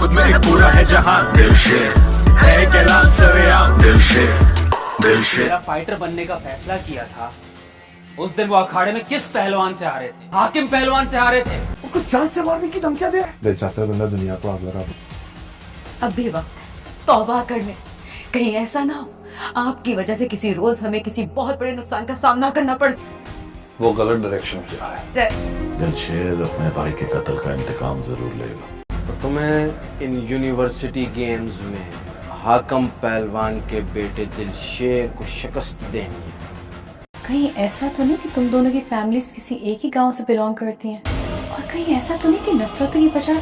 खुद में एक पूरा है जहां। दिलशेर है एक ऐलान सरेआम। दिलशेर मेरा फाइटर बनने का फैसला किया था, उस दिन वो अखाड़े में किस पहलवान से हारे थे? हाकिम पहलवान से हारे थे। उनको जान से मारने की धमकियां दे। दिल चाहता है बंदा दुनिया को आग लगा। अब भी वक्त है तौबा करने, कहीं ऐसा ना हो आपकी वजह से किसी रोज हमें किसी बहुत बड़े नुकसान का सामना करना पड़े। वो गलत डायरेक्शन में जा रहा है। दिलशेर अपने भाई के कत्ल का इंतकाम जरूर लेगा। तो तुम्हें इन यूनिवर्सिटी गेम्स में हाकम पहलवान के बेटे दिलशेर को शिकस्त देनी है। कहीं ऐसा तो नहीं कि तुम दोनों की फैमिलीज किसी एक ही गांव से बिलोंग करती हैं, और कहीं ऐसा तो नहीं कि नफरतों की वजह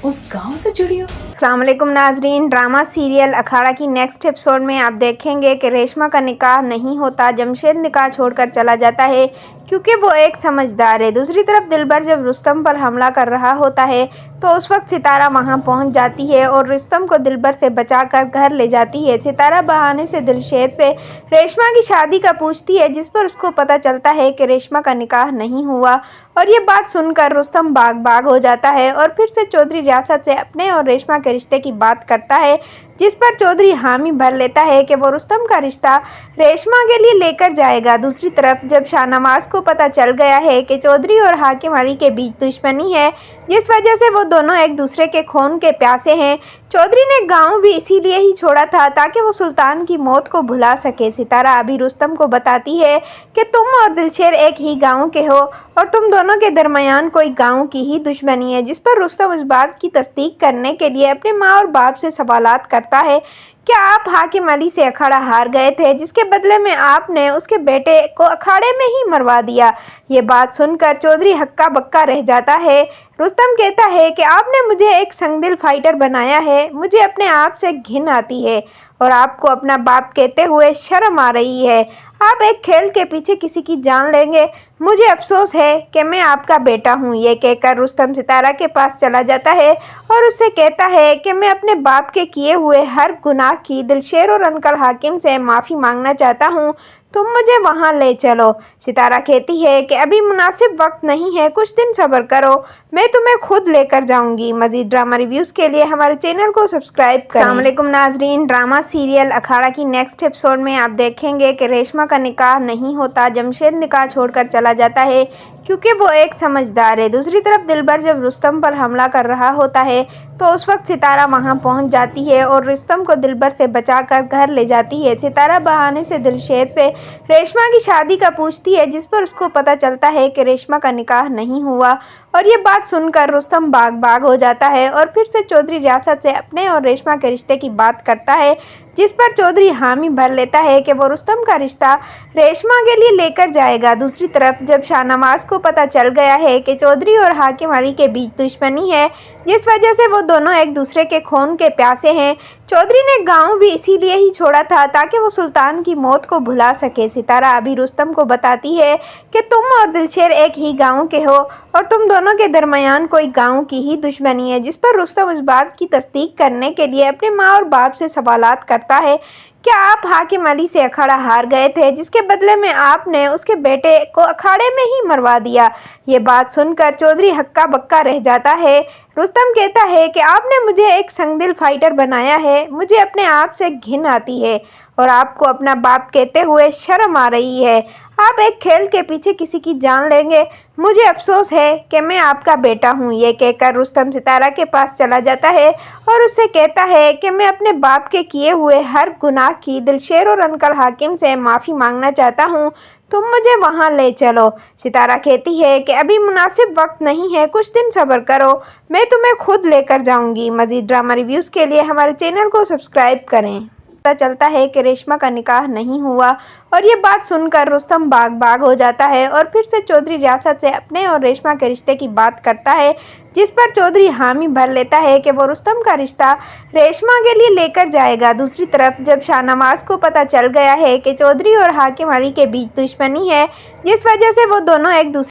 उस गांव से जुड़ी हो। अस्सलाम वालेकुम नाजरीन, ड्रामा सीरियल अखाड़ा की नेक्स्ट एपिसोड में आप देखेंगे कि रेशमा का निकाह नहीं होता। जमशेद निकाह छोड़कर चला जाता है क्योंकि वो एक समझदार है। दूसरी तरफ दिलबर जब रुस्तम पर हमला कर रहा होता है तो उस वक्त सितारा वहां पहुंच जाती है और रुस्तम को दिलबर से बचाकर घर ले जाती है। सितारा बहाने से दिलशेर से रेशमा की शादी का पूछती है, जिस पर उसको पता चलता है कि रेशमा का निकाह नहीं हुआ। और ये बात सुनकर रुस्तम बाग हो जाता है और फिर से चौधरी रियासत से अपने और रेशमा के रिश्ते की बात करता है, जिस पर चौधरी हामी भर लेता है कि वो रुस्तम का रिश्ता रेशमा के लिए लेकर जाएगा। दूसरी तरफ जब शाहनवाज को पता चल गया है कि चौधरी और हाकिम अली के बीच दुश्मनी है, जिस वजह से वो दोनों एक दूसरे के खून के प्यासे हैं, चौधरी ने गांव भी इसीलिए ही छोड़ा था ताकि वो सुल्तान की मौत को भुला सके। सितारा अभी रुस्तम को बताती है कि तुम और दिलशेर एक ही गांव के हो और तुम दोनों के दरमियान कोई गांव की ही दुश्मनी है, जिस पर रुस्तम इस बात की तस्दीक करने के लिए अपने माँ और बाप से सवालात करता है। क्या आप हाकिम अली से अखाड़ा हार गए थे, जिसके बदले में आपने उसके बेटे को अखाड़े में ही मरवा दिया? ये बात सुनकर चौधरी हक्का बक्का रह जाता है। रुस्तम कहता है कि आपने मुझे एक संगदिल फाइटर बनाया है, मुझे अपने आप से घिन आती है और आपको अपना बाप कहते हुए शर्म आ रही है। आप एक खेल के पीछे किसी की जान लेंगे, मुझे अफसोस है कि मैं आपका बेटा हूँ। ये कहकर रुस्तम सितारा के पास चला जाता है और उससे कहता है कि मैं अपने बाप के किए हुए हर गुनाह की दिलशेर और अंकल हाकिम से माफ़ी मांगना चाहता हूँ, तुम मुझे वहाँ ले चलो। सितारा कहती है कि अभी मुनासिब वक्त नहीं है, कुछ दिन सब्र करो, मैं तुम्हें खुद लेकर जाऊंगी। मज़ीद ड्रामा रिव्यूज़ के लिए हमारे चैनल को सब्सक्राइब करें। अस्सलाम वालेकुम नाजरीन, ड्रामा सीरियल अखाड़ा की नेक्स्ट एपिसोड में आप देखेंगे कि रेशमा का निकाह नहीं होता। जमशेद निकाह छोड़कर चला जाता है क्योंकि वो एक समझदार है। दूसरी तरफ दिलबर जब रुस्तम पर हमला कर रहा होता है तो उस वक्त सितारा वहां पहुंच जाती है और रुस्तम को दिलबर से बचाकर घर ले जाती है। सितारा बहाने से दिलशेर से रेशमा की शादी का पूछती है, जिस पर उसको पता चलता है कि रेशमा का निकाह नहीं हुआ। और ये बात सुनकर रुस्तम बाग हो जाता है और फिर से चौधरी रियासत से अपने और रेशमा के रिश्ते की बात करता है, जिस पर चौधरी हामी भर लेता है कि वो रुस्तम का रिश्ता रेशमा के लिए लेकर जाएगा। दूसरी तरफ जब शाहनवाज को पता चल गया है कि चौधरी और हाकिम अली के बीच दुश्मनी है, जिस वजह से वो दोनों एक दूसरे के खून के प्यासे हैं, चौधरी ने गांव भी इसीलिए ही छोड़ा था ताकि वो सुल्तान की मौत को भुला सके। सितारा अभी रुस्तम को बताती है कि तुम और दिलशेर एक ही गांव के हो और तुम दोनों के दरमियान कोई गांव की ही दुश्मनी है, जिस पर रुस्तम इस बात की तस्दीक करने के लिए अपने माँ और बाप से सवालात करता है। क्या आप हाकिम अली से अखाड़ा हार गए थे, जिसके बदले में आपने उसके बेटे को अखाड़े में ही मरवा दिया? ये बात सुनकर चौधरी हक्का बक्का रह जाता है। रुस्तम कहता है कि आपने मुझे एक संगदिल फाइटर बनाया है, मुझे अपने आप से घिन आती है और आपको अपना बाप कहते हुए शर्म आ रही है। आप एक खेल के पीछे किसी की जान लेंगे, मुझे अफसोस है कि मैं आपका बेटा हूँ। ये कहकर रुस्तम सितारा के पास चला जाता है और उससे कहता है कि मैं अपने बाप के किए हुए हर गुनाह की दिलशेर और अंकल हाकिम से माफ़ी मांगना चाहता हूँ, तुम मुझे वहाँ ले चलो। सितारा कहती है कि अभी मुनासिब वक्त नहीं है, कुछ दिन सब्र करो, मैं तुम्हें खुद लेकर जाऊंगी। मज़ीद ड्रामा रिव्यूज़ के लिए हमारे चैनल को सब्सक्राइब करें। पता चलता है कि रेशमा का निकाह नहीं हुआ और ये बात सुनकर रुस्तम बाग हो जाता है और फिर से चौधरी रियासत से अपने और रेशमा के रिश्ते की बात करता है, जिस पर चौधरी हामी भर लेता है कि वो रुस्तम का रिश्ता रेशमा के लिए लेकर जाएगा। दूसरी तरफ जब शाहनवाज को पता चल गया है कि चौधरी और हाकिम अली के बीच दुश्मनी है, जिस वजह से वो दोनों एक दूसरे